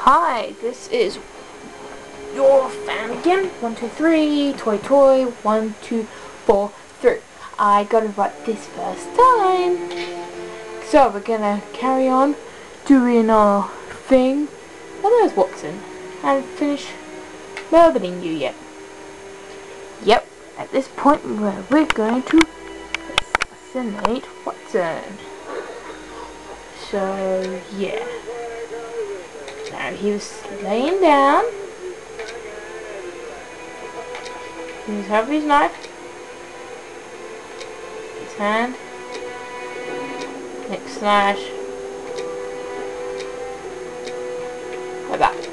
Hi, this is your fan again. 1, 2, 3, toy, 1, 2, 4, 3. I got it right this first time. So we're gonna carry on doing our thing. Oh, there's Watson. I haven't finished murdering you yet. Yep, at this point we're going to assassinate Watson. So yeah. Now he was laying down. He was having his knife. His hand. Next slash. Like that.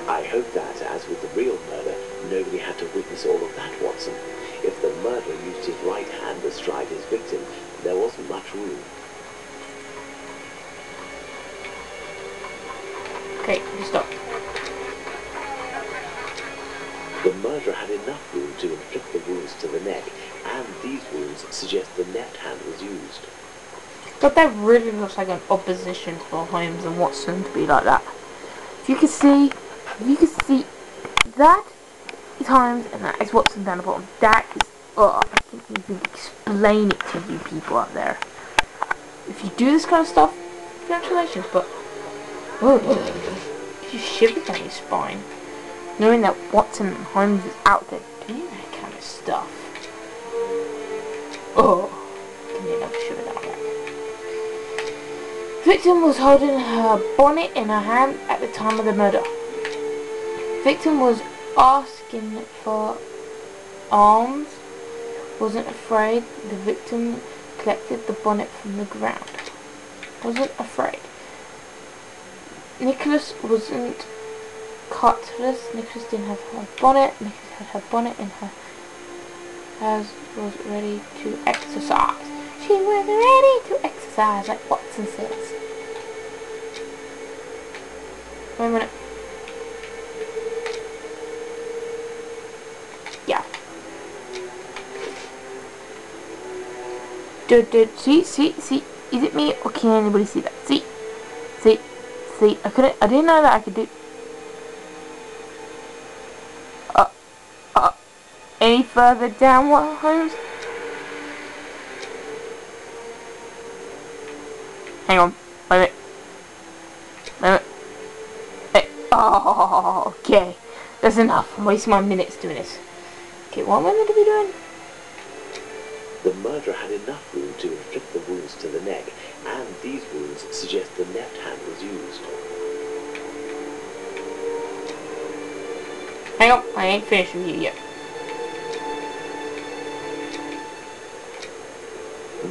I hope that, as with the real murder, nobody had to witness all of that, Watson. If the murderer used his right hand to strike his victim, there wasn't much room. Okay, you stop. The murderer had enough room to inflict the wounds to the neck, and these wounds suggest the left hand was used. But that really looks like an opposition for Holmes and Watson to be like that. If you can see that is Holmes and that is Watson down the bottom. That is, I think you can explain it to you people out there. If you do this kind of stuff, congratulations, but you shiver down your spine, knowing that Watson and Holmes is out there doing that kind of stuff. Give me another shiver down there. Victim was holding her bonnet in her hand at the time of the murder. Victim was asking for alms. Wasn't afraid. The victim collected the bonnet from the ground. Wasn't afraid. Nicholas wasn't cutlass. Nicholas didn't have her bonnet. Nicholas had her bonnet in her hands. Was ready to exercise. She was ready to exercise, like Watson says. Wait a minute. Yeah. See, is it me or can anybody see that? See, I didn't know that I could do. Any further down, what, Holmes? Hang on, wait a minute. Hey. Oh, okay. That's enough. I'm wasting my minutes doing this. Okay, what am I meant to be doing? The murderer had enough room to inflict the wounds to the neck, and these wounds suggest the left hand was used. Hang on, I ain't finished with you yet.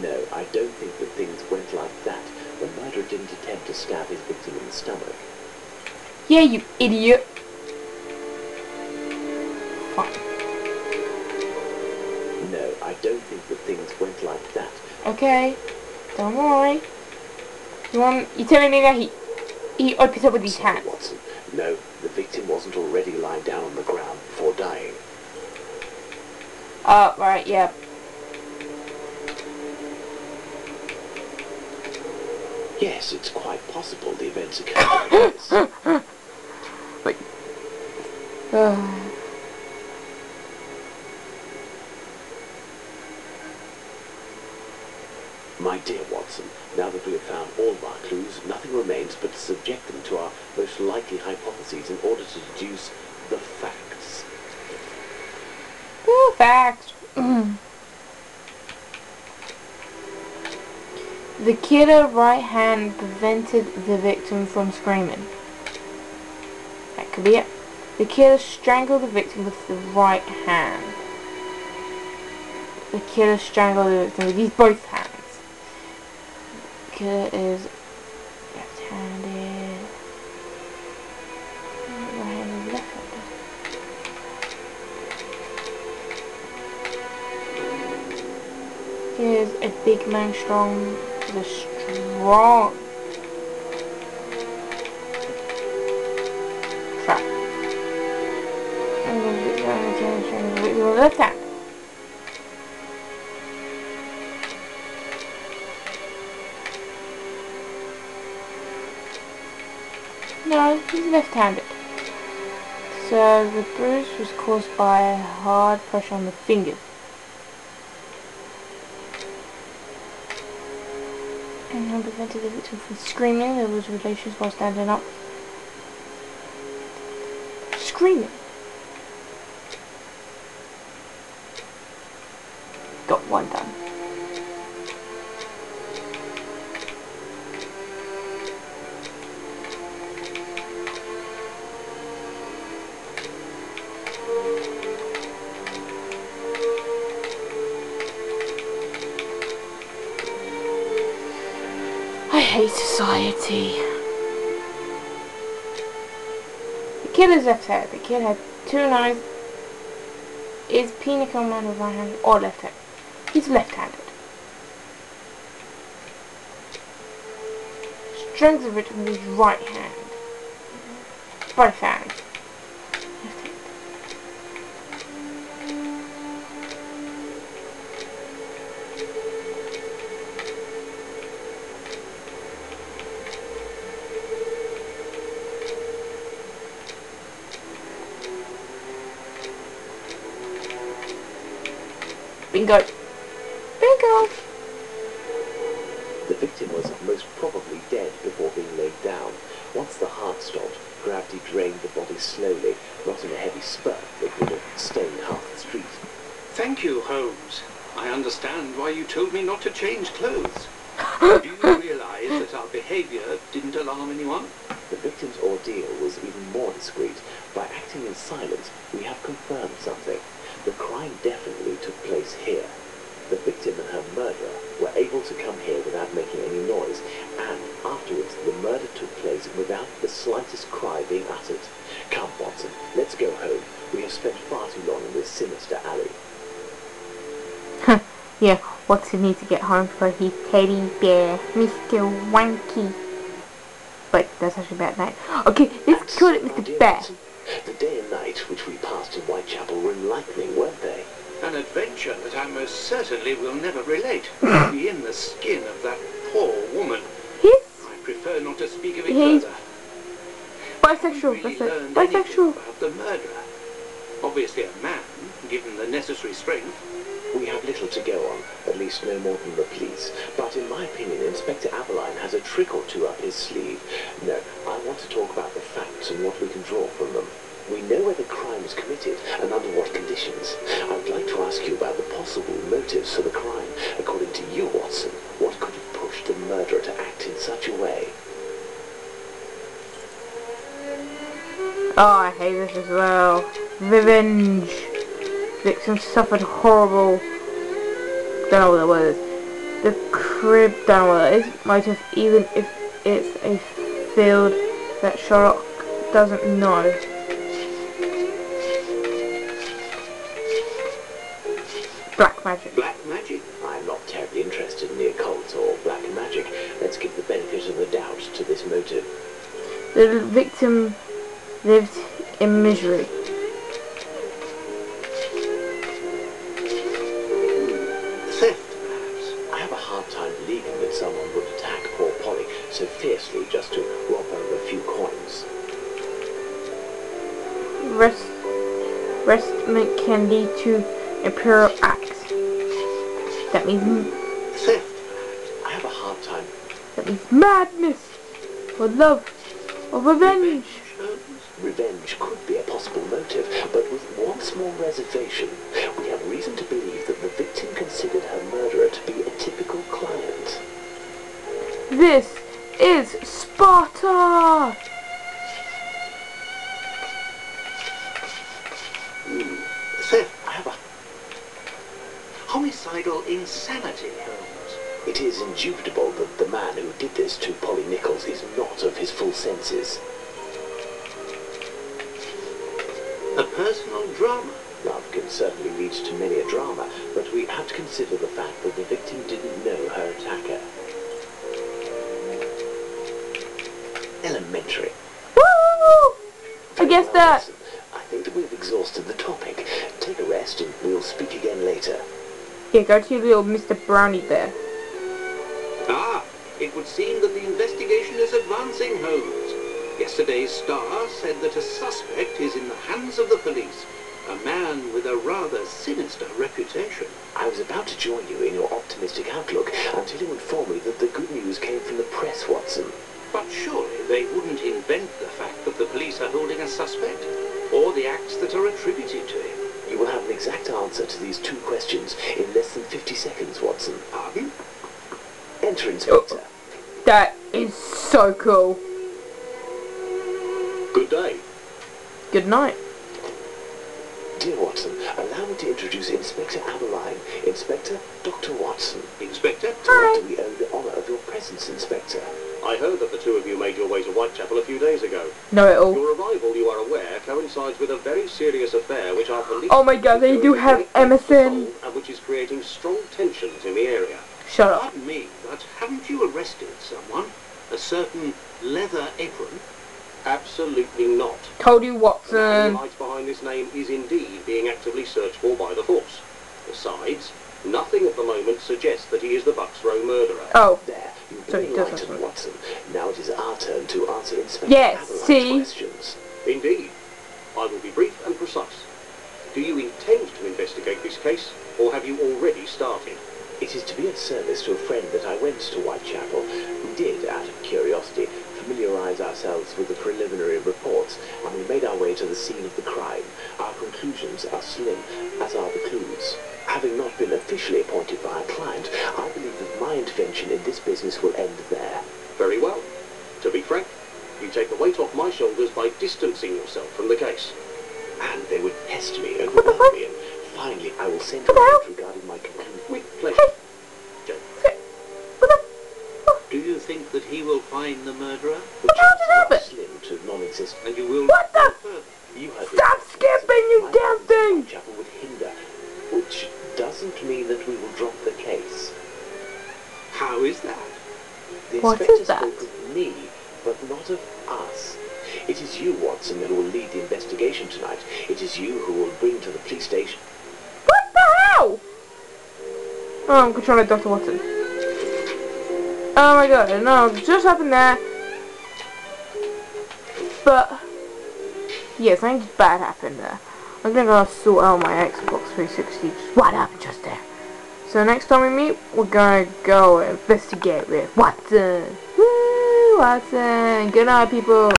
No, I don't think that things went like that. The murderer didn't attempt to stab his victim in the stomach. Yeah, you idiot. Fine. No, I don't think that things went like that. Okay, don't worry. You're telling me that he opens up with his Sorry, hands? Watson. No, the victim wasn't already lying down on the ground before dying. Right, yeah. Yes, it's quite possible the events occurred like this. Wait. My dear Watson, now that we have found all of our clues, nothing remains but to subject them to our most likely hypotheses in order to deduce the facts. Facts. The killer's right hand prevented the victim from screaming. That could be it. The killer strangled the victim with the right hand. The killer strangled the victim with these both hands. The killer is left-handed. Right-handed, left-handed. Here's a big man, strong. The strong trap. Left hand. No, he's left-handed. So the bruise was caused by hard pressure on the fingers. And prevented the victim from screaming. There was relations while standing up. Screaming. Got one done. I hate society. The kid is left-handed. The kid had 2 knives. Is pinnacle man with right hand or left hand? He's left-handed. Strength of it with his right hand. Both hands. Left-handed. Bingo. Bingo. The victim was most probably dead before being laid down. Once the heart stopped, gravity drained the body slowly, not in a heavy spurt that would have stained half the street. Thank you, Holmes. I understand why you told me not to change clothes. Do you realize that our behavior didn't alarm anyone? The victim's ordeal was even more discreet. By acting in silence, we have confirmed something. The crime definitely took place here. The victim and her murderer were able to come here without making any noise, and afterwards the murder took place without the slightest cry being uttered. Come, Watson, let's go home. We have spent far too long in this sinister alley. Yeah, Watson needs to get home for his teddy bear, Mr. Wanky. But that's actually a bad name. Okay, let's call it Mr. Bear. Watson, the day and night which we passed in Whitechapel were enlightening, weren't they? An adventure that I most certainly will never relate. To be in the skin of that poor woman. I prefer not to speak of it He's further. bisexual, Really that's it. learned anything Bisexual. about the murderer. Obviously a man, given the necessary strength. We have little to go on, at least no more than the police. But in my opinion, Inspector Aveline has a trick or two up his sleeve. No, I want to talk about the facts and what we can draw from them. We know where the crime was committed and under what conditions. I would like to ask you about the possible motives for the crime. According to you, Watson, what could have pushed the murderer to act in such a way? Oh, I hate this as well. Revenge. Victim suffered horrible. Don't know what that was. The crib. Don't know what that is. Motive, even if it's a field that Sherlock doesn't know. Black magic. Black magic? I'm not terribly interested in the occult or black magic. Let's give the benefit of the doubt to this motive. The victim lived in misery. Theft, perhaps. I have a hard time believing that someone would attack poor Polly so fiercely just to rob her of a few coins. Restment can lead to imperial acts. That means Theft, perhaps. I have a hard time. that means madness, or love, or revenge. Holmes? Revenge could be a possible motive, but with one small reservation. We have reason to believe that the victim considered her murderer to be a typical client. This is Sparta! Theft. I have a homicidal insanity, Holmes. It is indubitable that the man who did this to Polly Nichols is not of his full senses. A personal drama. Love can certainly lead to many a drama, but we have to consider the fact that the victim didn't know her attacker. Elementary. Woo! I guess that. Watson, I think that we've exhausted the topic. Take a rest and we'll speak again later. Yeah, go to your little Mr. Brownie there. Ah, it would seem that the investigation is advancing, Holmes. Yesterday's Star said that a suspect is in the hands of the police, a man with a rather sinister reputation. I was about to join you in your optimistic outlook until you informed me that the good news came from the press, Watson. But surely they wouldn't invent the fact that the police are holding a suspect, or the acts that are attributed to him. You will have an exact answer to these 2 questions in less than 50 seconds, Watson. Pardon? Enter, Inspector. That is so cool. Good day. Good night. Dear Watson, allow me to introduce Inspector Aberline. Inspector Dr. Watson. Inspector? To what do we owe the honour of your presence, Inspector? I heard that the 2 of you made your way to Whitechapel a few days ago. Know it all. Your arrival, you are aware, coincides with a very serious affair which our police... Oh my god, they do have Emerson. And which is creating strong tensions in the area. Shut up. Pardon me, but haven't you arrested someone? A certain leather apron? Absolutely not. Told you, The man Watson. who hides behind this name is indeed being actively searched for by the force. Besides, nothing at the moment suggests that he is the Bucks Row murderer. Oh. There, you've So been he does enlightened, have Watson. Now it is our turn to answer Inspector Yes, Aberline's see? questions. Indeed. I will be brief and precise. Do you intend to investigate this case, or have you already started? It is to be of service to a friend that I went to Whitechapel. We did, out of curiosity, familiarise ourselves with the preliminary reports, and we made our way to the scene of the crime. Our conclusions are slim, as are the clues. Having not been officially appointed by a client, I believe that my intervention in this business will end there. Very well. To be frank, you take the weight off my shoulders by distancing yourself from the case. And they would pest me, overwhelm me, and finally I will send you a note regarding my conclusion. With pleasure. Joe. Do you think that he will find the murderer? The What the hell chances did are happen? slim to non-existent. And you will What go the? further? You heard me. Stop skipping, you My damn presence in thing! Whitechapel would hinder, which doesn't mean that we will drop the case. How is that? The What inspector is that? spoke of me, but not of us. It is you, Watson, who will lead the investigation tonight. It is you who will bring to the police station. What the hell? Oh, I'm controlling Dr. Watson. Oh my god, no, it just happened there. But, yeah, something bad happened there. I'm gonna go sort out my Xbox 360. What happened just there? So next time we meet, we're gonna go investigate with Watson. Woo, Watson. Good night, people.